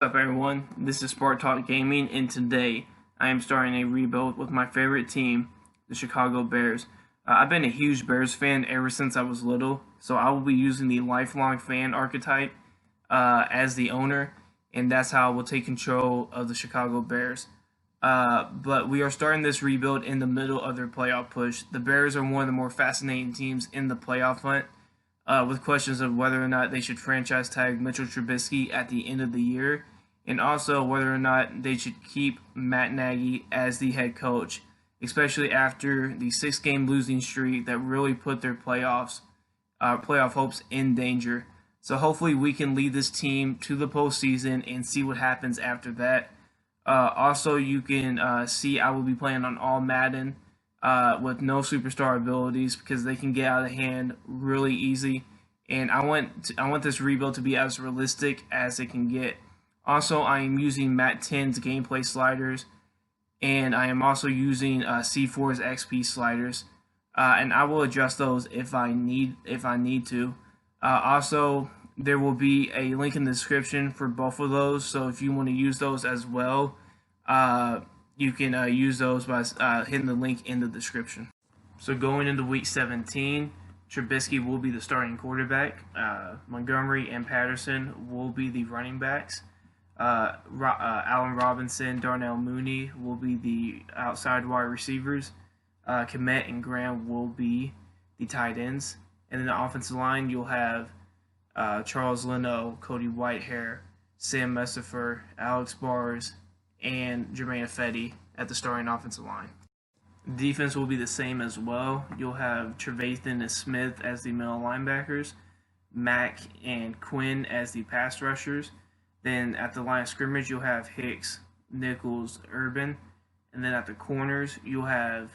What's up, everyone? This is Spark Talk Gaming, and today I am starting a rebuild with my favorite team, the Chicago Bears. I've been a huge Bears fan ever since I was little, so I will be using the lifelong fan archetype as the owner, and that's how I will take control of the Chicago Bears. But we are starting this rebuild in the middle of their playoff push. The Bears are one of the more fascinating teams in the playoff hunt, with questions of whether or not they should franchise tag Mitchell Trubisky at the end of the year, and also whether or not they should keep Matt Nagy as the head coach, especially after the 6-game losing streak that really put their playoff hopes in danger. So hopefully we can lead this team to the postseason and see what happens after that. Also, you can see I will be playing on all Madden with no superstar abilities because they can get out of hand really easy. And I want this rebuild to be as realistic as it can get. Also, I am using Matt 10's gameplay sliders, and I am also using C4's XP sliders, and I will adjust those if I need to. Also, there will be a link in the description for both of those, so if you want to use those as well, you can use those by hitting the link in the description. So going into Week 17, Trubisky will be the starting quarterback. Montgomery and Patterson will be the running backs. Allen Robinson, Darnell Mooney will be the outside wide receivers. Kmet and Graham will be the tight ends. And in the offensive line, you'll have Charles Leno, Cody Whitehair, Sam Messifer, Alex Bars, and Jermaine Ifedi at the starting offensive line. Defense will be the same as well. You'll have Trevathan and Smith as the middle linebackers, Mack and Quinn as the pass rushers. Then at the line of scrimmage, you'll have Hicks, Nichols, Urban. And then at the corners, you'll have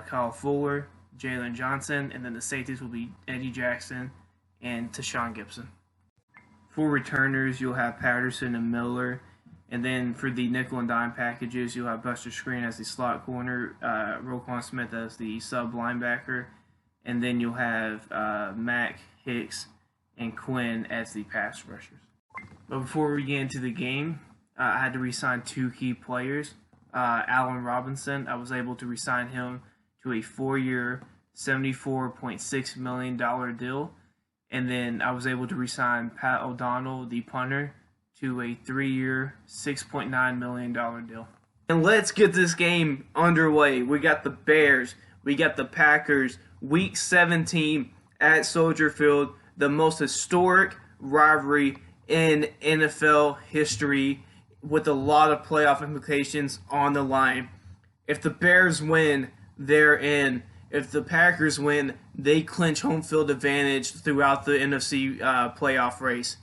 Kyle Fuller, Jalen Johnson. And then the safeties will be Eddie Jackson and Tashawn Gibson. For returners, you'll have Patterson and Miller. And then for the nickel and dime packages, you'll have Buster Skrine as the slot corner, Roquan Smith as the sub linebacker. And then you'll have Mack, Hicks, and Quinn as the pass rushers. But before we get into the game, I had to re-sign 2 key players. Allen Robinson, I was able to re-sign him to a 4-year, $74.6 million deal. And then I was able to re-sign Pat O'Donnell, the punter, to a 3-year, $6.9 million deal. And let's get this game underway. We got the Bears, we got the Packers, Week 17 at Soldier Field, the most historic rivalry in NFL history with a lot of playoff implications on the line. If the Bears win, they're in. If the Packers win, they clinch home field advantage throughout the NFC playoff race.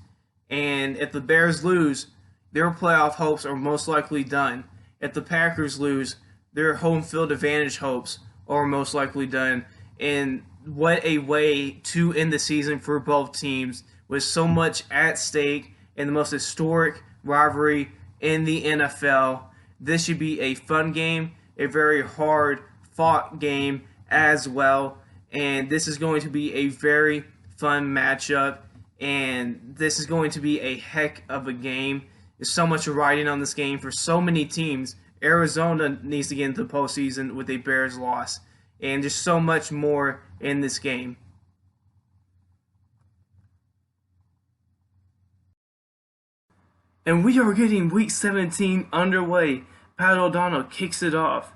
And if the Bears lose, their playoff hopes are most likely done. If the Packers lose, their home field advantage hopes are most likely done. And what a way to end the season for both teams, with so much at stake in the most historic rivalry in the NFL. This should be a fun game, a very hard-fought game as well, and this is going to be a very fun matchup, and this is going to be a heck of a game. There's so much riding on this game for so many teams. Arizona needs to get into the postseason with a Bears loss, and there's so much more in this game. And we are getting Week 17 underway. Pat O'Donnell kicks it off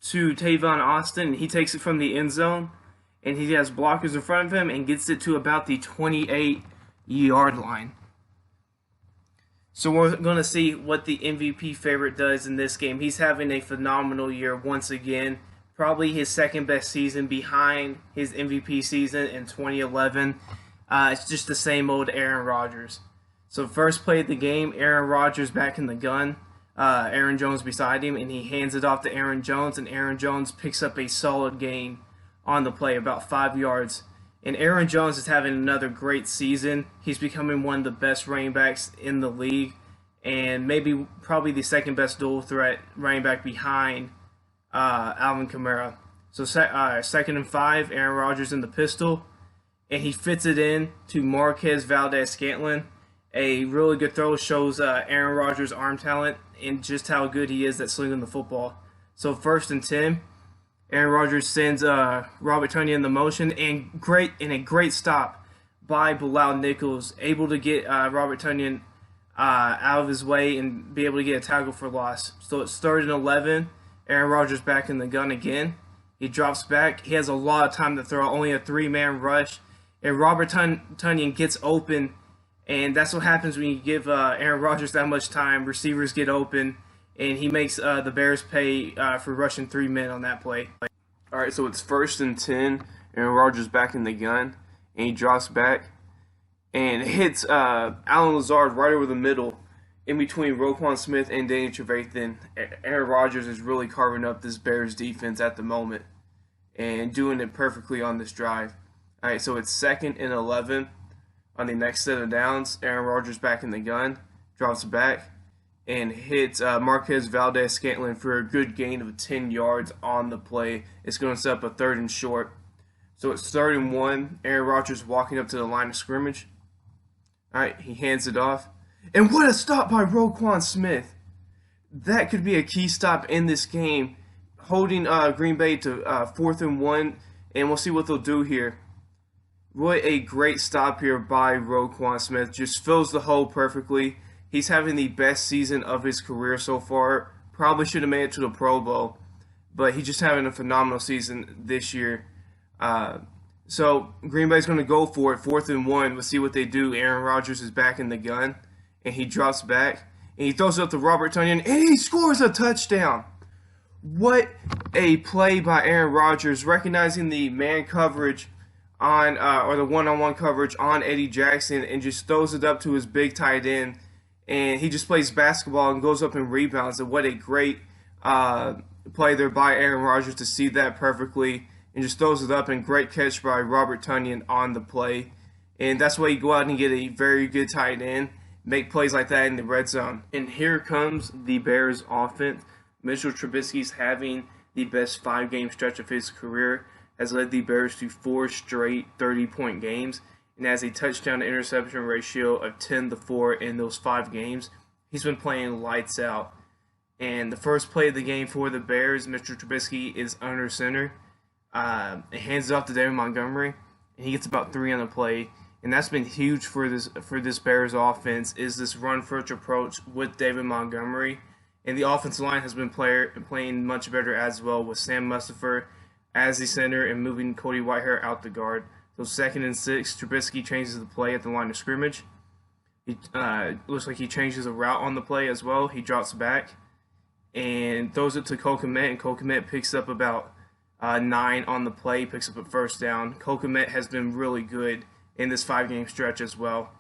to Tavon Austin. He takes it from the end zone, and he has blockers in front of him and gets it to about the 28-yard line. So we're going to see what the MVP favorite does in this game. He's having a phenomenal year once again. Probably his second best season behind his MVP season in 2011. It's just the same old Aaron Rodgers. So first play of the game, Aaron Rodgers back in the gun, Aaron Jones beside him, and he hands it off to Aaron Jones, and Aaron Jones picks up a solid gain on the play, about 5 yards. And Aaron Jones is having another great season. He's becoming one of the best running backs in the league, and probably the second best dual threat running back behind Alvin Kamara. So second and 5, Aaron Rodgers in the pistol, and he fits it in to Marquez Valdez-Scantling. A really good throw shows Aaron Rodgers' arm talent and just how good he is at slinging the football. So 1st and 10, Aaron Rodgers sends Robert Tonyan in the motion, and a great stop by Bilal Nichols, able to get Robert Tonyan out of his way and be able to get a tackle for loss. So it's 3rd and 11. Aaron Rodgers back in the gun again. He drops back. He has a lot of time to throw, only a 3-man rush. And Robert Tonyan gets open, and that's what happens when you give Aaron Rodgers that much time. Receivers get open, and he makes the Bears pay for rushing 3 men on that play. All right, so it's 1st and 10. Aaron Rodgers back in the gun, and he drops back and hits Allen Lazard right over the middle in between Roquan Smith and Danny Trevathan. Aaron Rodgers is really carving up this Bears defense at the moment and doing it perfectly on this drive. All right, so it's 2nd and 11 on the next set of downs. Aaron Rodgers back in the gun, drops back, and hits Marquez Valdes-Scantling for a good gain of 10 yards on the play. It's going to set up a 3rd and short. So it's 3rd and 1. Aaron Rodgers walking up to the line of scrimmage. All right, he hands it off. And what a stop by Roquan Smith. That could be a key stop in this game, holding Green Bay to 4th and 1, and we'll see what they'll do here. What a great stop here by Roquan Smith. Just fills the hole perfectly. He's having the best season of his career so far. Probably should have made it to the Pro Bowl, but he's just having a phenomenal season this year. So Green Bay's going to go for it, 4th and 1. We'll see what they do. Aaron Rodgers is back in the gun, and he drops back, and he throws it up to Robert Tonyan, and he scores a touchdown. What a play by Aaron Rodgers, recognizing the man coverage on or the one-on-one coverage on Eddie Jackson, and just throws it up to his big tight end, and he just plays basketball and goes up and rebounds. And what a great play there by Aaron Rodgers to see that perfectly, and just throws it up, and great catch by Robert Tonyan on the play. And that's why you go out and get a very good tight end, make plays like that in the red zone. And here comes the Bears offense. Mitchell Trubisky's having the best 5-game stretch of his career, has led the Bears to 4 straight 30-point games, and has a touchdown-to-interception ratio of 10-4 in those 5 games. He's been playing lights out. And the first play of the game for the Bears, Mr. Trubisky is under center. It hands it off to David Montgomery, and he gets about 3 on the play. And that's been huge for this Bears offense, is this run-first approach with David Montgomery. And the offensive line has been playing much better as well, with Sam Mustipher as the center and moving Cody Whitehair out the guard. So 2nd and 6, Trubisky changes the play at the line of scrimmage. He looks like he changes a route on the play as well. He drops back and throws it to Cole Kmet, and Cole Kmet picks up about 9 on the play, picks up a 1st down. Cole Kmet has been really good in this 5-game stretch as well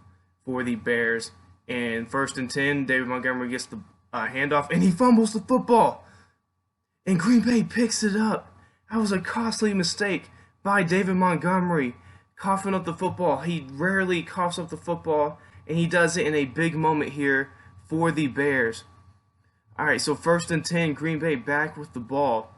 for the Bears. And 1st and 10, David Montgomery gets the handoff, and he fumbles the football. And Green Bay picks it up. That was a costly mistake by David Montgomery, coughing up the football. He rarely coughs up the football, and he does it in a big moment here for the Bears. All right, so 1st and 10, Green Bay back with the ball.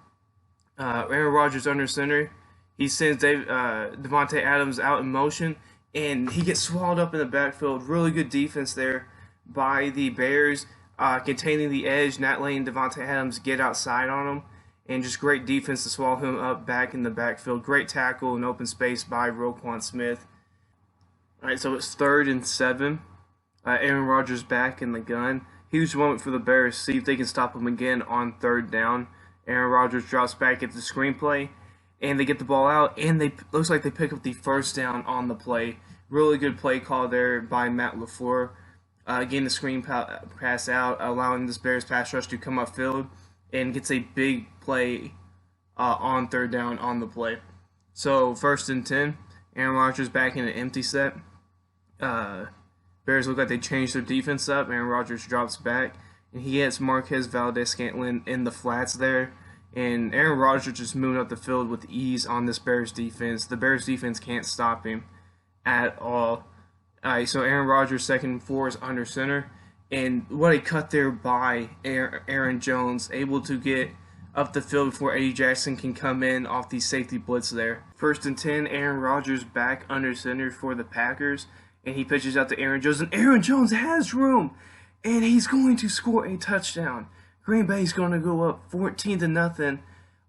Aaron Rodgers under center. He sends Davante Adams out in motion, and he gets swallowed up in the backfield. Really good defense there by the Bears, containing the edge, not letting Davante Adams get outside on him, and just great defense to swallow him up back in the backfield. Great tackle in open space by Roquan Smith. All right, so it's 3rd and 7. Aaron Rodgers back in the gun. Huge moment for the Bears. See if they can stop him again on 3rd down. Aaron Rodgers drops back at the screenplay, and they get the ball out, and looks like they pick up the 1st down on the play. Really good play call there by Matt LaFleur. Getting the screen pass out, allowing this Bears pass rush to come upfield, and gets a big play on 3rd down on the play. So 1st and 10, Aaron Rodgers back in an empty set. Bears look like they changed their defense up. Aaron Rodgers drops back, and he hits Marquez Valdes-Scantling in the flats there. And Aaron Rodgers just moving up the field with ease on this Bears defense. The Bears defense can't stop him at all. All right, so Aaron Rodgers, 2nd and 4, is under center. And what a cut there by Aaron Jones, able to get up the field before Eddie Jackson can come in off the safety blitz there. 1st and 10, Aaron Rodgers back under center for the Packers. and he pitches out to Aaron Jones, and Aaron Jones has room, and he's going to score a touchdown. Green Bay's going to go up 14-0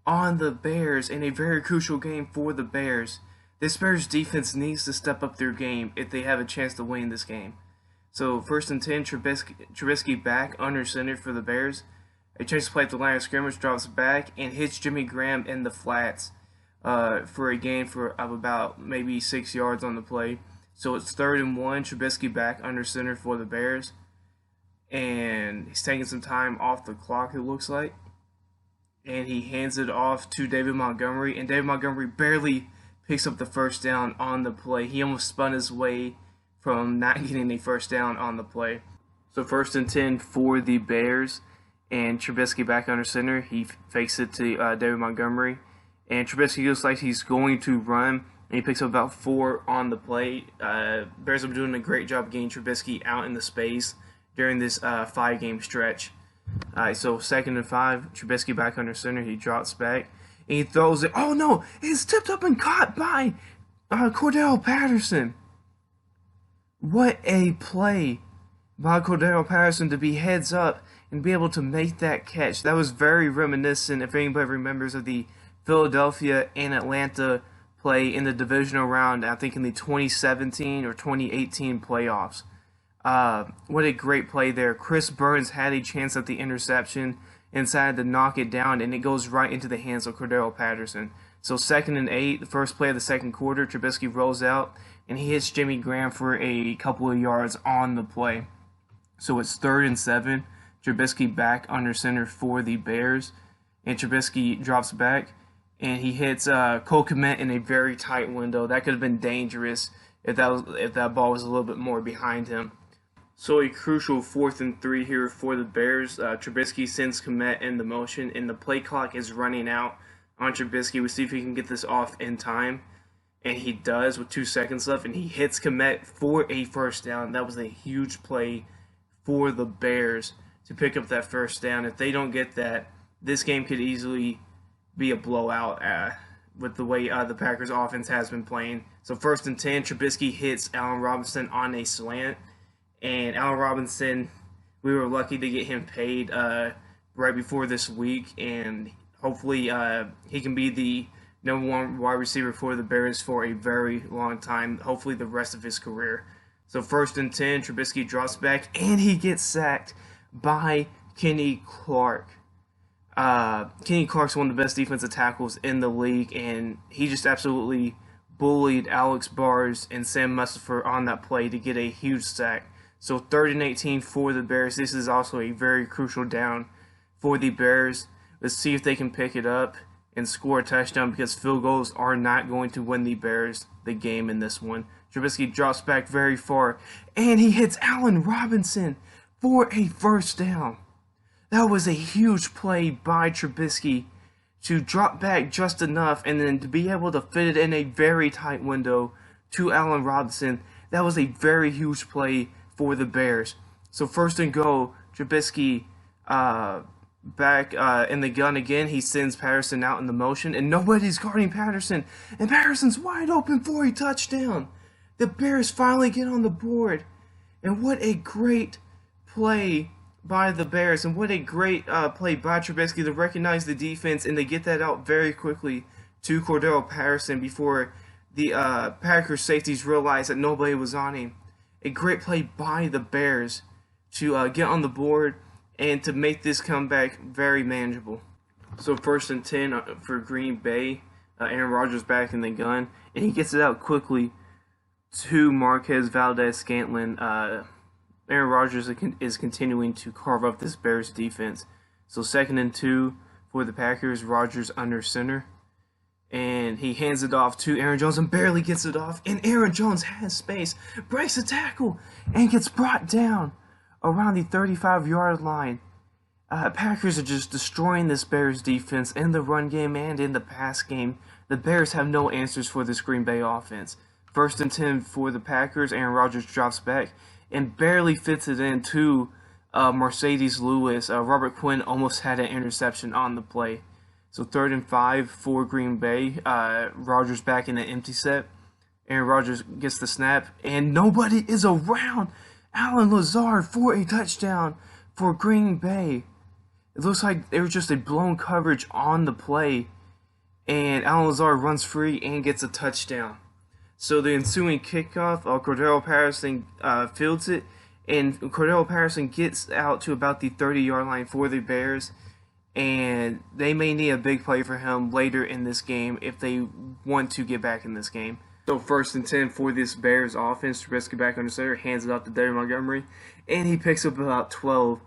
on the Bears in a very crucial game for the Bears. This Bears defense needs to step up their game if they have a chance to win this game. So 1st and 10, Trubisky back under center for the Bears. A chance to play at the line of scrimmage, drops back and hits Jimmy Graham in the flats for a gain of about maybe 6 yards on the play. So it's 3rd and 1, Trubisky back under center for the Bears. And he's taking some time off the clock, it looks like. And he hands it off to David Montgomery. And David Montgomery barely picks up the first down on the play. He almost spun his way from not getting a first down on the play. So 1st and 10 for the Bears. And Trubisky back under center. He fakes it to David Montgomery. And Trubisky looks like he's going to run. And he picks up about 4 on the play. Bears have been doing a great job getting Trubisky out in the space during this 5-game stretch. So 2nd and 5, Trubisky back under center. He drops back. And he throws it. Oh no! It's tipped up and caught by Cordell Patterson. What a play by Cordell Patterson to be heads up and be able to make that catch. That was very reminiscent, if anybody remembers, of the Philadelphia and Atlanta play in the divisional round, I think in the 2017 or 2018 playoffs. What a great play there. Chris Burns had a chance at the interception and decided to knock it down, and it goes right into the hands of Cordell Patterson. So 2nd and 8, the first play of the second quarter, Trubisky rolls out, and he hits Jimmy Graham for a couple of yards on the play. So it's 3rd and 7, Trubisky back under center for the Bears, and Trubisky drops back, and he hits Cole Kmet in a very tight window. That could have been dangerous if that ball was a little bit more behind him. So a crucial 4th and 3 here for the Bears. Trubisky sends Kmet in the motion, and the play clock is running out on Trubisky. We'll see if he can get this off in time, and he does with 2 seconds left, and he hits Kmet for a first down. That was a huge play for the Bears to pick up that first down. If they don't get that, this game could easily be a blowout with the way the Packers offense has been playing. So 1st and 10, Trubisky hits Allen Robinson on a slant. And Allen Robinson, we were lucky to get him paid right before this week, and hopefully he can be the #1 wide receiver for the Bears for a very long time, hopefully the rest of his career. So 1st and 10, Trubisky drops back, and he gets sacked by Kenny Clark. Kenny Clark's one of the best defensive tackles in the league, and he just absolutely bullied Alex Bars and Sam Mustipher on that play to get a huge sack. So 3rd and 18 for the Bears. This is also a very crucial down for the Bears. Let's see if they can pick it up and score a touchdown, because field goals are not going to win the Bears the game in this one. Trubisky drops back very far, and he hits Allen Robinson for a first down. That was a huge play by Trubisky to drop back just enough and then to be able to fit it in a very tight window to Allen Robinson. That was a very huge play for the Bears. So 1st and goal, Trubisky back in the gun again. He sends Patterson out in the motion, and nobody's guarding Patterson. And Patterson's wide open for a touchdown. The Bears finally get on the board. And what a great play by the Bears, and what a great play by Trubisky to recognize the defense and to get that out very quickly to Cordell Patterson before the Packers safeties realized that nobody was on him. A great play by the Bears to get on the board and to make this comeback very manageable. So 1st and 10 for Green Bay. Aaron Rodgers back in the gun, and he gets it out quickly to Marquez Valdes-Scantling. Aaron Rodgers is continuing to carve up this Bears defense. So 2nd and 2 for the Packers. Rodgers under center. And he hands it off to Aaron Jones and barely gets it off. And Aaron Jones has space, breaks a tackle, and gets brought down around the 35-yard line. Packers are just destroying this Bears defense in the run game and in the pass game. The Bears have no answers for this Green Bay offense. 1st and 10 for the Packers. Aaron Rodgers drops back and barely fits it into Mercedes Lewis. Robert Quinn almost had an interception on the play. So 3rd and 5 for Green Bay. Rodgers back in an empty set. Aaron Rodgers gets the snap, and nobody is around. Allen Lazard for a touchdown for Green Bay. It looks like there was just a blown coverage on the play, and Allen Lazard runs free and gets a touchdown. So the ensuing kickoff, Cordero Patterson fields it, and Cordero Patterson gets out to about the 30-yard line for the Bears, and they may need a big play for him later in this game if they want to get back in this game. So 1st and 10 for this Bears offense. Trubisky back under center, hands it off to David Montgomery, and he picks up about 12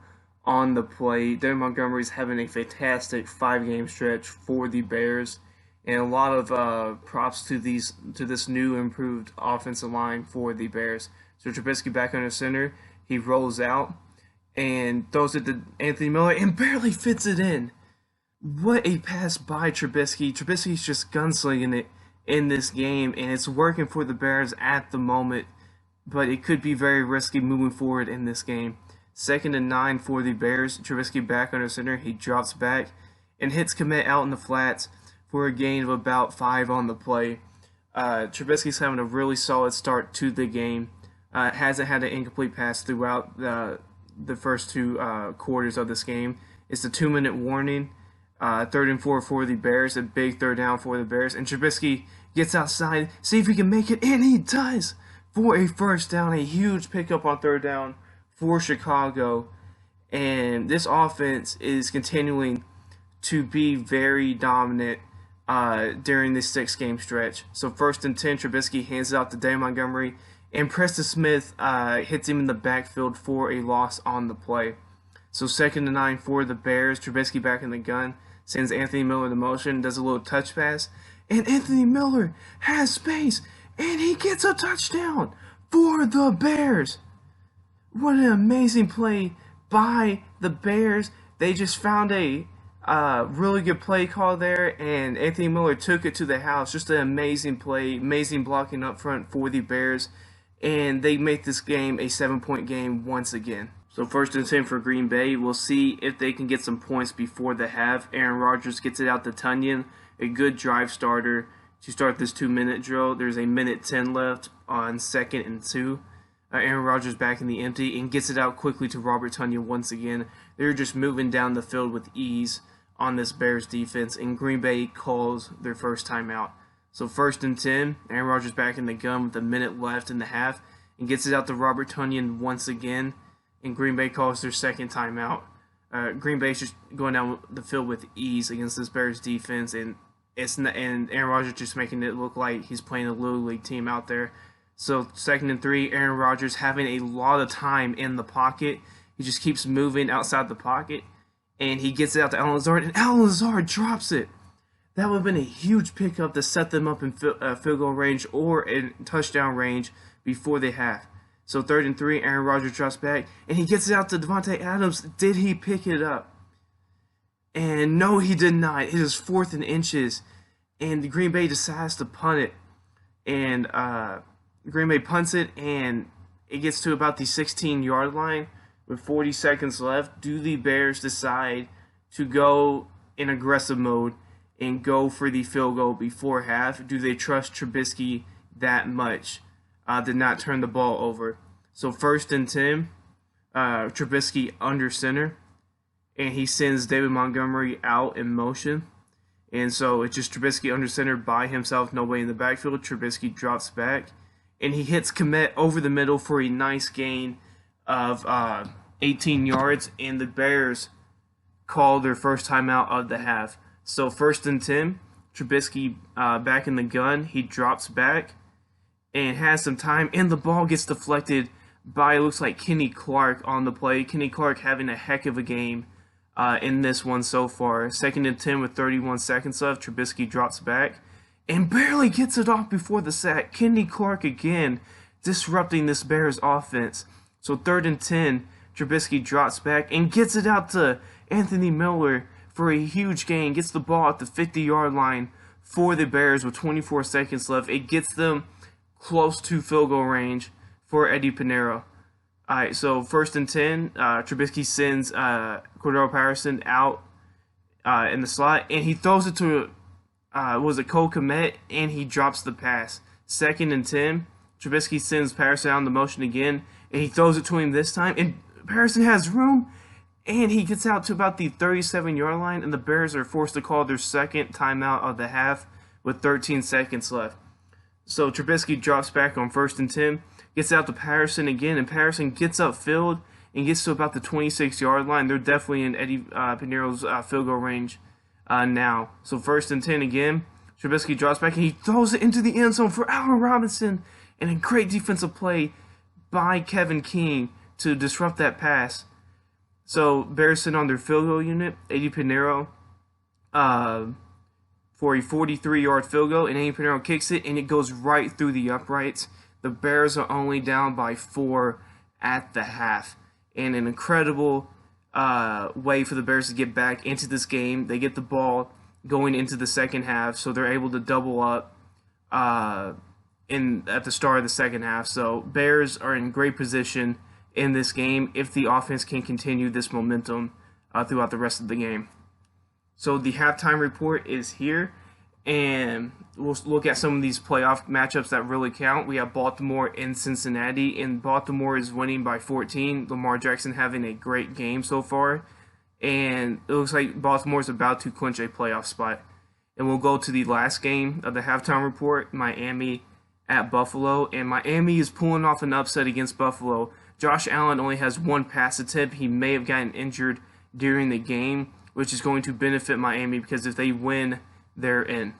on the play. David Montgomery's having a fantastic 5-game stretch for the Bears, and a lot of props to this new improved offensive line for the Bears. So Trubisky back under center, he rolls out and throws it to Anthony Miller and barely fits it in. What a pass by Trubisky. Trubisky's just gunslinging it in this game, and it's working for the Bears at the moment, but it could be very risky moving forward in this game. 2nd and 9 for the Bears. Trubisky back under center. He drops back and hits Kmet out in the flats for a gain of about 5 on the play. Trubisky's having a really solid start to the game. Hasn't had an incomplete pass throughout the first 2 quarters of this game. It's a 2-minute warning. 3rd and 4 for the Bears, a big 3rd down for the Bears, and Trubisky gets outside, see if he can make it, and he does for a 1st down, a huge pickup on 3rd down for Chicago. And this offense is continuing to be very dominant during this 6-game stretch. So 1st and 10, Trubisky hands it out to David Montgomery, and Preston Smith hits him in the backfield for a loss on the play. So 2nd and 9 for the Bears. Trubisky back in the gun, sends Anthony Miller to motion, does a little touch pass, and Anthony Miller has space, and he gets a touchdown for the Bears. What an amazing play by the Bears. They just found a really good play call there, and Anthony Miller took it to the house. Just an amazing play, amazing blocking up front for the Bears, and they make this game a 7-point game once again. So 1st and 10 for Green Bay. We'll see if they can get some points before the half. Aaron Rodgers gets it out to Tonyan, a good drive starter to start this 2-minute drill. There's a minute 10 left on 2nd and 2. Aaron Rodgers back in the empty and gets it out quickly to Robert Tonyan once again. They're just moving down the field with ease on this Bears defense, and Green Bay calls their first timeout. So 1st and 10, Aaron Rodgers back in the gun with a minute left in the half and gets it out to Robert Tonyan once again. And Green Bay calls their 2nd timeout. Green Bay's just going down the field with ease against this Bears defense, and Aaron Rodgers just making it look like he's playing a Little League team out there. So 2nd and 3, Aaron Rodgers having a lot of time in the pocket. He just keeps moving outside the pocket, and he gets it out to Allen Lazard, and Allen Lazard drops it. That would have been a huge pickup to set them up in field goal range or in touchdown range before the half. So 3rd and 3, Aaron Rodgers drops back, and he gets it out to Davante Adams. Did he pick it up? And no, he did not. It is 4th and inches, and the Green Bay decides to punt it. And Green Bay punts it, and it gets to about the 16-yard line with 40 seconds left. Do the Bears decide to go in aggressive mode and go for the field goal before half? Do they trust Trubisky that much? Did not turn the ball over. So 1st and 10, Trubisky under center, and he sends David Montgomery out in motion. And so it's just Trubisky under center by himself, nobody in the backfield. Trubisky drops back, and he hits Kmet over the middle for a nice gain of 18 yards, and the Bears call their first timeout of the half. So 1st and 10, Trubisky back in the gun. He drops back and has some time, and the ball gets deflected by, it looks like, Kenny Clark on the play. Kenny Clark having a heck of a game in this one so far. 2nd and 10 with 31 seconds left. Trubisky drops back and barely gets it off before the sack. Kenny Clark again disrupting this Bears offense. So 3rd and 10, Trubisky drops back and gets it out to Anthony Miller for a huge gain. Gets the ball at the 50-yard line for the Bears with 24 seconds left. It gets them close to field goal range for Eddie Pinheiro. All right, so 1st and 10, Trubisky sends Cordero Patterson out in the slot, and he throws it to Cole Kmet, and he drops the pass. 2nd and 10. Trubisky sends Patterson out in the motion again, and he throws it to him this time, and Patterson has room, and he gets out to about the 37-yard line, and the Bears are forced to call their second timeout of the half with 13 seconds left. So Trubisky drops back on 1st and 10, gets out to Patterson again, and Patterson gets upfield and gets to about the 26-yard line. They're definitely in Eddie Pineiro's field goal range now. So 1st and 10 again. Trubisky drops back, and he throws it into the end zone for Allen Robinson, and a great defensive play by Kevin King to disrupt that pass. So Bears sit on their field goal unit. Eddie Pineiro for a 43-yard field goal, and Eddie Pineiro kicks it, and it goes right through the uprights. The Bears are only down by 4 at the half, and an incredible way for the Bears to get back into this game. They get the ball going into the second half, so they're able to double up at the start of the second half. So Bears are in great position in this game if the offense can continue this momentum throughout the rest of the game. So the halftime report is here, and we'll look at some of these playoff matchups that really count. We have Baltimore and Cincinnati, and Baltimore is winning by 14. Lamar Jackson having a great game so far, and it looks like Baltimore is about to clinch a playoff spot. And we'll go to the last game of the halftime report, Miami at Buffalo, and Miami is pulling off an upset against Buffalo. Josh Allen only has 1 pass attempt. He may have gotten injured during the game, which is going to benefit Miami because if they win, they're in.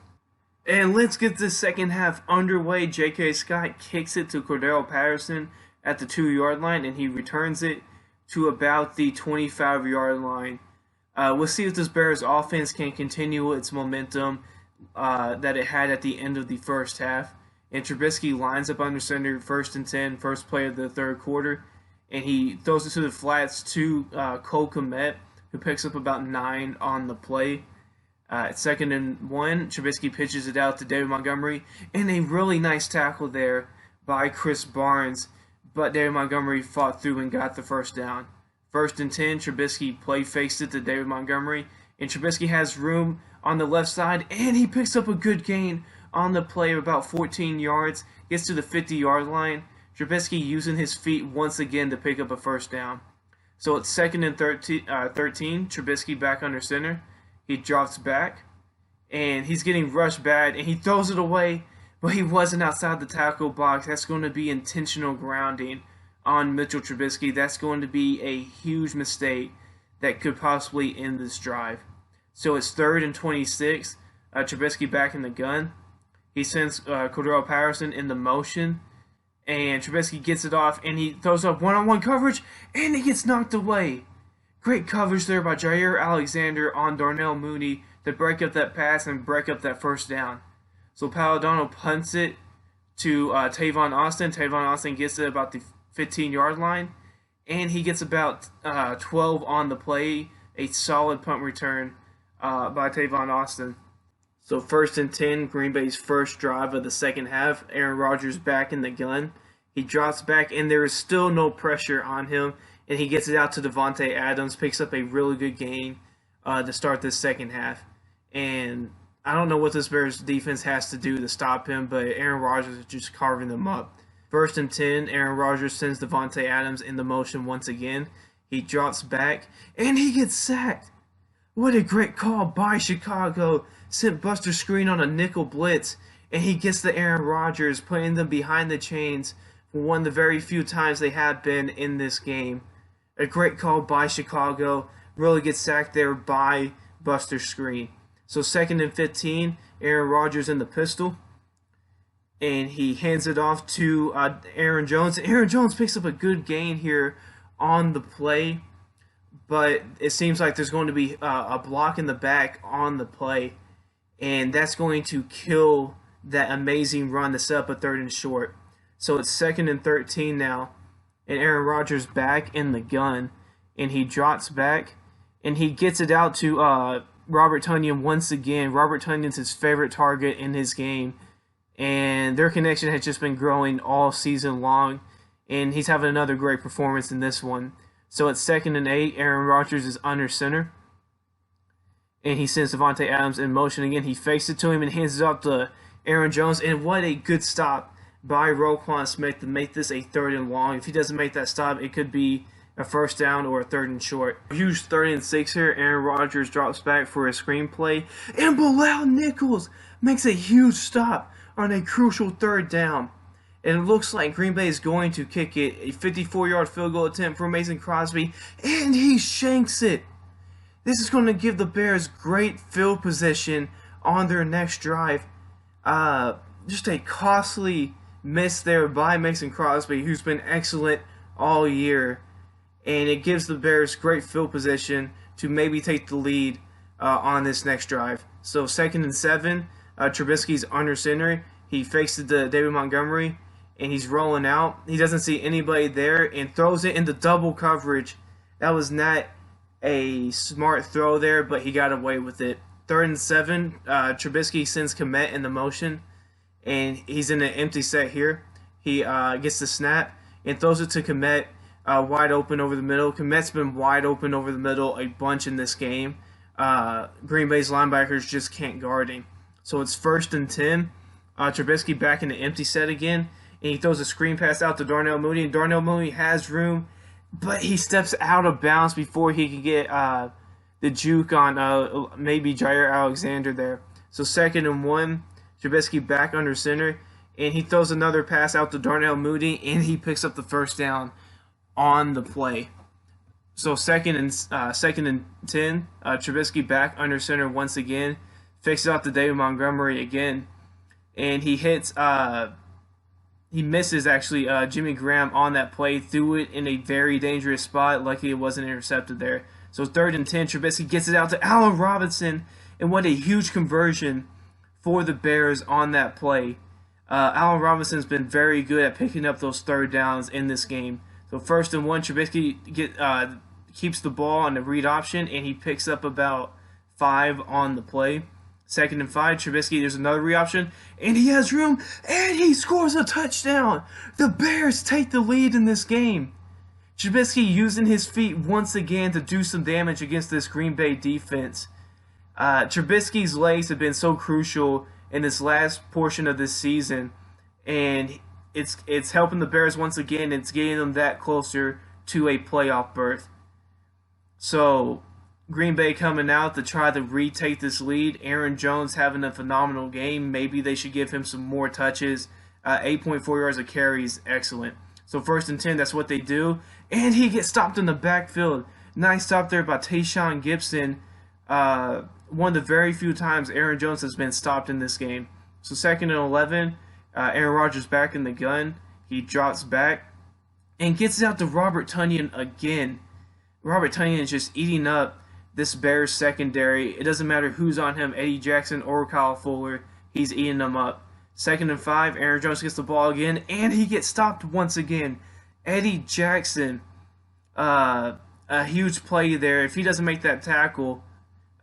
And let's get this second half underway. J.K. Scott kicks it to Cordero Patterson at the 2-yard line, and he returns it to about the 25-yard line. We'll see if this Bears offense can continue its momentum that it had at the end of the first half. And Trubisky lines up under center, 1st and 10, first play of the third quarter, and he throws it to the flats to Cole Kmet, who picks up about 9 on the play. At 2nd and 1, Trubisky pitches it out to David Montgomery, and a really nice tackle there by Chris Barnes, but David Montgomery fought through and got the first down. 1st and 10, Trubisky play fakes it to David Montgomery, and Trubisky has room on the left side, and he picks up a good gain on the play of about 14 yards, gets to the 50-yard line. Trubisky using his feet once again to pick up a first down. So it's 2nd and 13, Trubisky back under center. He drops back, and he's getting rushed bad, and he throws it away, but he wasn't outside the tackle box. That's going to be intentional grounding on Mitchell Trubisky. That's going to be a huge mistake that could possibly end this drive. So it's 3rd and 26, Trubisky back in the gun. He sends Cordero Patterson in the motion, and Trubisky gets it off, and he throws up one-on-one coverage, and he gets knocked away. Great coverage there by Jair Alexander on Darnell Mooney to break up that pass and break up that first down. So Paladano punts it to Tavon Austin. Tavon Austin gets it about the 15-yard line, and he gets about 12 on the play. A solid punt return by Tavon Austin. So 1st and 10, Green Bay's first drive of the second half. Aaron Rodgers back in the gun. He drops back, and there is still no pressure on him, and he gets it out to Davante Adams, picks up a really good gain to start this second half. And I don't know what this Bears defense has to do to stop him, but Aaron Rodgers is just carving them up. 1st and 10, Aaron Rodgers sends Davante Adams in the motion once again. He drops back, and he gets sacked. What a great call by Chicago. Sent Buster Screen on a nickel blitz, and he gets the Aaron Rodgers, putting them behind the chains for one of the very few times they have been in this game. A great call by Chicago. Really gets sacked there by Buster Screen. So 2nd and 15, Aaron Rodgers in the pistol, and he hands it off to Aaron Jones. Aaron Jones picks up a good gain here on the play, but it seems like there's going to be a block in the back on the play, and that's going to kill that amazing run to set up a 3rd and short. So it's 2nd and 13 now, and Aaron Rodgers back in the gun, and he drops back, and he gets it out to Robert Tonyan once again. Robert Tonyan's his favorite target in his game, and their connection has just been growing all season long, and he's having another great performance in this one. So it's 2nd and 8. Aaron Rodgers is under center, and he sends Davante Adams in motion again. He fakes it to him and hands it off to Aaron Jones, and what a good stop by Roquan Smith to make this a 3rd and long. If he doesn't make that stop, it could be a 1st down or a 3rd and short. Huge 3rd and 6 here. Aaron Rodgers drops back for a screenplay, and Bilal Nichols makes a huge stop on a crucial 3rd down. And it looks like Green Bay is going to kick it. A 54-yard field goal attempt for Mason Crosby, and he shanks it. This is going to give the Bears great field position on their next drive. Just a costly miss there by Mason Crosby, who's been excellent all year. And it gives the Bears great field position to maybe take the lead on this next drive. So 2nd and 7, Trubisky's under center. He fakes it to David Montgomery, and he's rolling out. He doesn't see anybody there and throws it into double coverage. That was not a smart throw there, but he got away with it. 3rd and 7, Trubisky sends Kmet in the motion, and he's in an empty set here. He gets the snap and throws it to Kmet wide open over the middle. Kmet's been wide open over the middle a bunch in this game. Green Bay's linebackers just can't guard him. So it's 1st and 10. Trubisky back in the empty set again, and he throws a screen pass out to Darnell Mooney. And Darnell Mooney has room, but he steps out of bounds before he can get the juke on maybe Jair Alexander there. So 2nd and 1, Trubisky back under center, and he throws another pass out to Darnell Mooney, and he picks up the 1st down on the play. So 2nd and 10, Trubisky back under center once again, fixes out to David Montgomery again, and he hits. He misses, actually, Jimmy Graham on that play, threw it in a very dangerous spot. Luckily, it wasn't intercepted there. So 3rd and 10, Trubisky gets it out to Allen Robinson, and what a huge conversion for the Bears on that play. Allen Robinson's been very good at picking up those 3rd downs in this game. So 1st and 1, Trubisky keeps the ball on the read option, and he picks up about 5 on the play. 2nd and 5, Trubisky, there's another read option, and he has room, and he scores a touchdown. The Bears take the lead in this game. Trubisky using his feet once again to do some damage against this Green Bay defense. Trubisky's legs have been so crucial in this last portion of this season, and it's helping the Bears once again. It's getting them that closer to a playoff berth. So Green Bay coming out to try to retake this lead. Aaron Jones having a phenomenal game. Maybe they should give him some more touches. 8.4 yards of carry is excellent. So 1st and 10, that's what they do. And he gets stopped in the backfield. Nice stop there by Tayshaun Gibson. One of the very few times Aaron Jones has been stopped in this game. So 2nd and 11, Aaron Rodgers back in the gun. He drops back and gets it out to Robert Tonyan again. Robert Tonyan is just eating up this Bears secondary. It doesn't matter who's on him, Eddie Jackson or Kyle Fuller. He's eating them up. 2nd and 5, Aaron Jones gets the ball again, and he gets stopped once again. Eddie Jackson, a huge play there. If he doesn't make that tackle,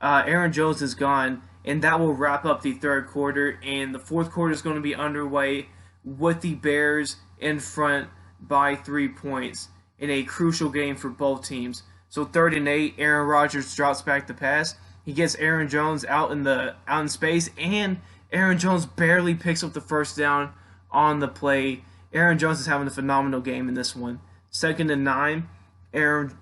Aaron Jones is gone, and that will wrap up the 3rd quarter, and the 4th quarter is going to be underway with the Bears in front by 3 points in a crucial game for both teams. So 3rd and 8, Aaron Rodgers drops back the pass. He gets Aaron Jones out in space, and Aaron Jones barely picks up the 1st down on the play. Aaron Jones is having a phenomenal game in this one. 2nd and 9, Aaron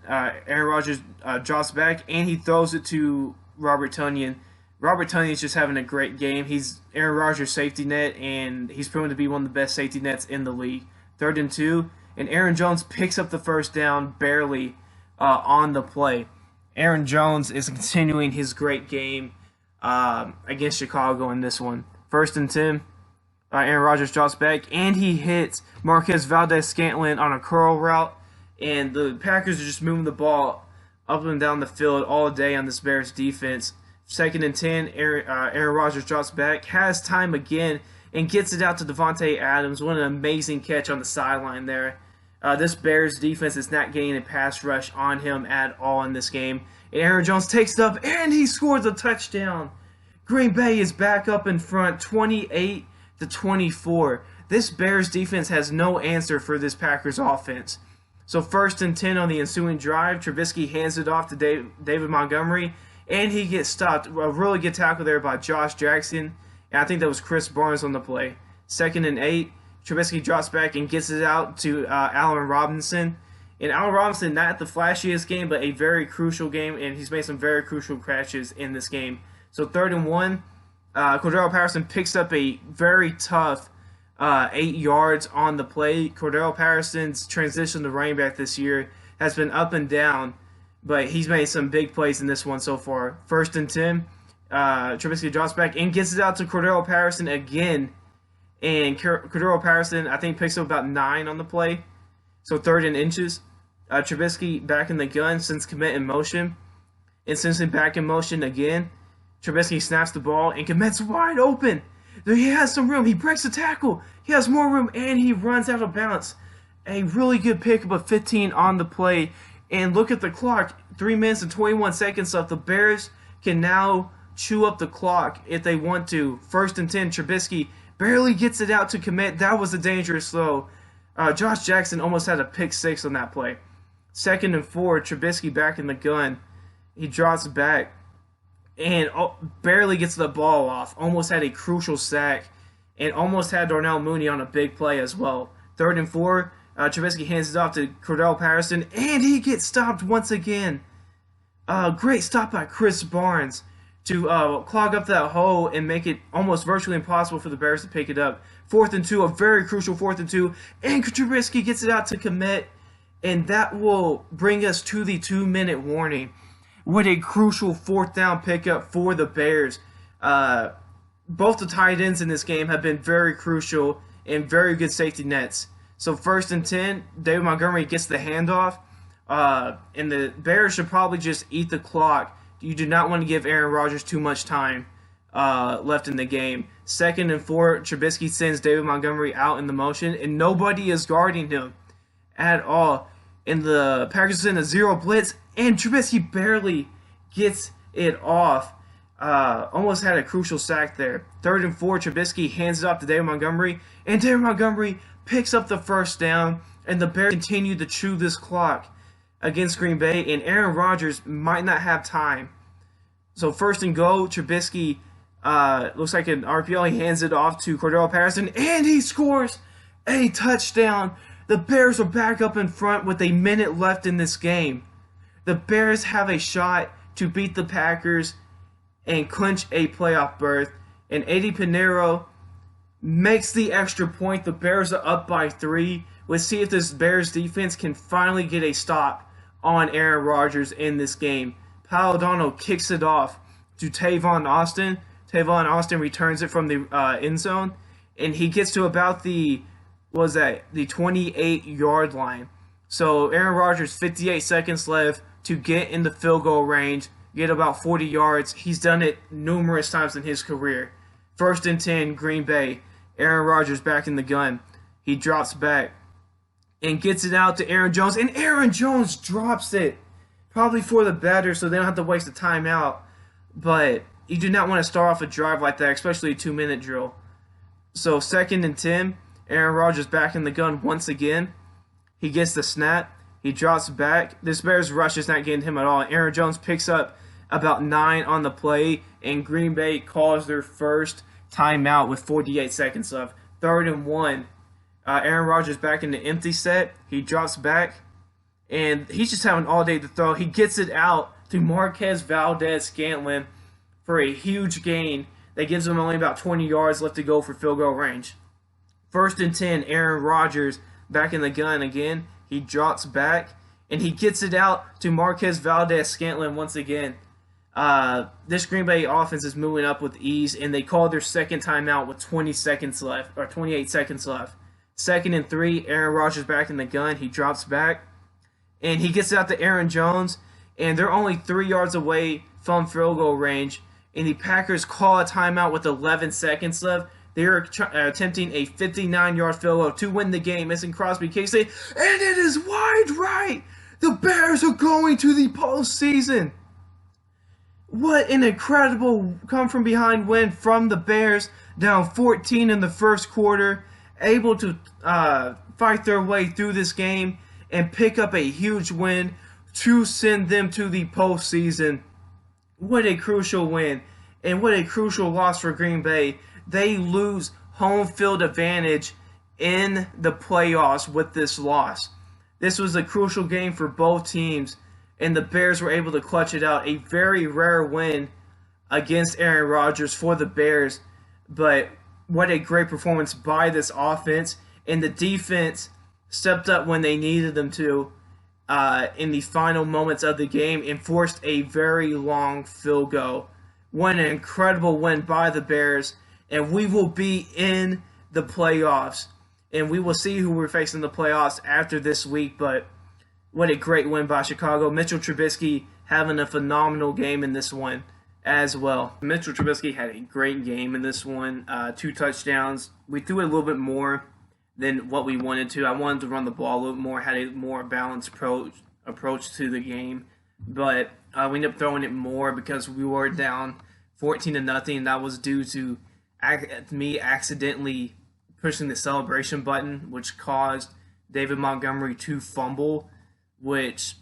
Rodgers drops back, and he throws it to Robert Tonyan. Robert Tonyan is just having a great game. He's Aaron Rodgers' safety net, and he's proven to be one of the best safety nets in the league. 3rd and 2, and Aaron Jones picks up the 1st down barely on the play. Aaron Jones is continuing his great game against Chicago in this one. 1st and 10, Aaron Rodgers drops back, and he hits Marquez Valdes-Scantling on a curl route, and the Packers are just moving the ball up and down the field all day on this Bears defense. 2nd and 10, Aaron Rodgers drops back, has time again, and gets it out to Davante Adams. What an amazing catch on the sideline there. This Bears defense is not getting a pass rush on him at all in this game. And Aaron Jones takes it up, and he scores a touchdown. Green Bay is back up in front, 28-24. This Bears defense has no answer for this Packers offense. So 1st and 10 on the ensuing drive, Trubisky hands it off to David Montgomery, and he gets stopped. A really good tackle there by Josh Jackson, and I think that was Chris Barnes on the play. 2nd and 8, Trubisky drops back and gets it out to Allen Robinson. And Allen Robinson, not the flashiest game, but a very crucial game, and he's made some very crucial catches in this game. So 3rd and 1, Cordarrelle Patterson picks up a very tough 8 yards on the play. Cordarrelle Patterson's transition to running back this year has been up and down, but he's made some big plays in this one so far. 1st and 10, Trubisky drops back and gets it out to Cordarrelle Patterson again. And Cordarrelle Patterson, I think, picks up about 9 on the play. So 3rd and inches. Trubisky back in the gun, sends Kmet in motion. And sends him back in motion again. Trubisky snaps the ball, and Kmet's wide open. He has some room. He breaks the tackle. He has more room, and he runs out of bounds. A really good pickup of 15 on the play. And look at the clock. 3 minutes and 21 seconds left. The Bears can now chew up the clock if they want to. 1st and 10, Trubisky barely gets it out to Kmet. That was a dangerous throw. Josh Jackson almost had a pick 6 on that play. 2nd and 4, Trubisky back in the gun. He drops back and barely gets the ball off. Almost had a crucial sack and almost had Darnell Mooney on a big play as well. 3rd and 4, Trubisky hands it off to Cordarrelle Patterson, and he gets stopped once again. Great stop by Chris Barnes to clog up that hole and make it almost virtually impossible for the Bears to pick it up. 4th and 2, a very crucial 4th and 2, and Trubisky gets it out to Kmet, and that will bring us to the 2-minute warning. What a crucial 4th down pickup for the Bears. Both the tight ends in this game have been very crucial and very good safety nets. So 1st and 10, David Montgomery gets the handoff, and the Bears should probably just eat the clock. You do not want to give Aaron Rodgers too much time left in the game. 2nd and 4, Trubisky sends David Montgomery out in the motion, and nobody is guarding him at all. And the Packers send a 0 blitz, and Trubisky barely gets it off. Almost had a crucial sack there. 3rd and 4, Trubisky hands it off to David Montgomery, and David Montgomery picks up the 1st down, and the Bears continue to chew this clock against Green Bay, and Aaron Rodgers might not have time. So 1st and goal, Trubisky looks like an RPO. He hands it off to Cordarrelle Patterson, and he scores a touchdown. The Bears are back up in front with a minute left in this game. The Bears have a shot to beat the Packers and clinch a playoff berth, and Eddie Pinheiro makes the extra point. The Bears are up by 3. Let's see if this Bears defense can finally get a stop on Aaron Rodgers in this game. Paul O'Donnell kicks it off to Tavon Austin. Tavon Austin returns it from the end zone, and he gets to about the 28-yard line. So Aaron Rodgers, 58 seconds left to get in the field goal range, get about 40 yards. He's done it numerous times in his career. 1st and 10, Green Bay. Aaron Rodgers back in the gun. He drops back and gets it out to Aaron Jones, and Aaron Jones drops it. Probably for the better, so they don't have to waste a timeout. But you do not want to start off a drive like that, especially a 2-minute drill. So 2nd and 10, Aaron Rodgers back in the gun once again. He gets the snap. He drops back. This Bears rush is not getting him at all. Aaron Jones picks up about 9 on the play, and Green Bay calls their first timeout with 48 seconds left. 3rd and 1. Aaron Rodgers back in the empty set. He drops back, and he's just having all day to throw. He gets it out to Marquez Valdes-Scantling for a huge gain that gives him only about 20 yards left to go for field goal range. 1st and 10, Aaron Rodgers back in the gun again. He drops back, and he gets it out to Marquez Valdes-Scantling once again. This Green Bay offense is moving up with ease, and they call their second timeout with 20 seconds left, or 28 seconds left. 2nd and 3, Aaron Rodgers back in the gun. He drops back, and he gets it out to Aaron Jones, and they're only 3 yards away from field goal range, and the Packers call a timeout with 11 seconds left. They're attempting a 59-yard field goal to win the game. Mason Crosby kicks it, and it is wide right. The Bears are going to the postseason. What an incredible come-from-behind win from the Bears, down 14 in the first quarter, able to fight their way through this game and pick up a huge win to send them to the postseason. What a crucial win, and what a crucial loss for Green Bay. they lose home field advantage in the playoffs with this loss. This was a crucial game for both teams, and the Bears were able to clutch it out. A very rare win against Aaron Rodgers for the Bears, but what a great performance by this offense, and the defense stepped up when they needed them to in the final moments of the game and forced a very long field goal. What an incredible win by the Bears, and we will be in the playoffs, and we will see who we're facing in the playoffs after this week, but what a great win by Chicago. Mitchell Trubisky having a phenomenal game in this one as well. Mitchell Trubisky had a great game in this one, 2 touchdowns. We threw it a little bit more than what we wanted to. I wanted to run the ball a little more, had a more balanced approach to the game, but we ended up throwing it more because we were down 14-0. That was due to me accidentally pushing the celebration button, which caused David Montgomery to fumble, which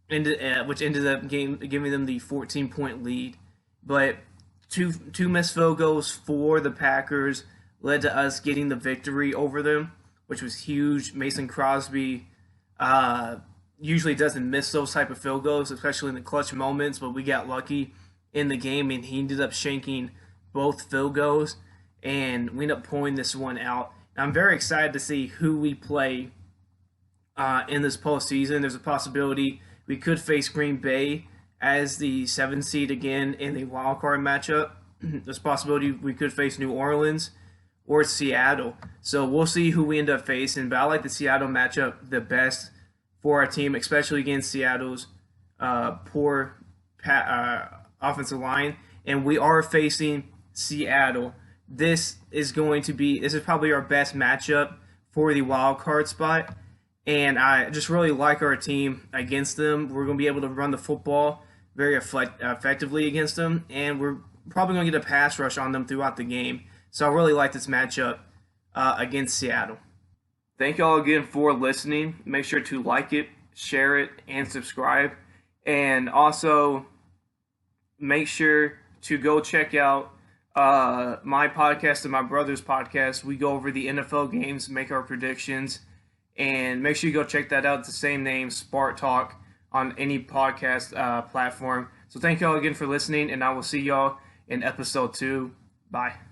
ended up giving them the 14-point lead. But two missed field goals for the Packers led to us getting the victory over them, which was huge. Mason Crosby usually doesn't miss those type of field goals, especially in the clutch moments, but we got lucky in the game, and he ended up shanking both field goals, and we ended up pulling this one out. I'm very excited to see who we play in this postseason. There's a possibility we could face Green Bay as the 7th seed again in the wild card matchup. There's a possibility we could face New Orleans or Seattle. So we'll see who we end up facing, but I like the Seattle matchup the best for our team, especially against Seattle's poor offensive line. And we are facing Seattle. This is probably our best matchup for the wild card spot. And I just really like our team against them. We're going to be able to run the football very effectively against them, and we're probably going to get a pass rush on them throughout the game. So I really like this matchup against Seattle. Thank you all again for listening. Make sure to like it, share it, and subscribe. And also make sure to go check out my podcast and my brother's podcast. We go over the NFL games, make our predictions, and make sure you go check that out. It's the same name, Spart Talk, on any podcast platform. So thank you all again for listening, and I will see y'all in episode 2. Bye.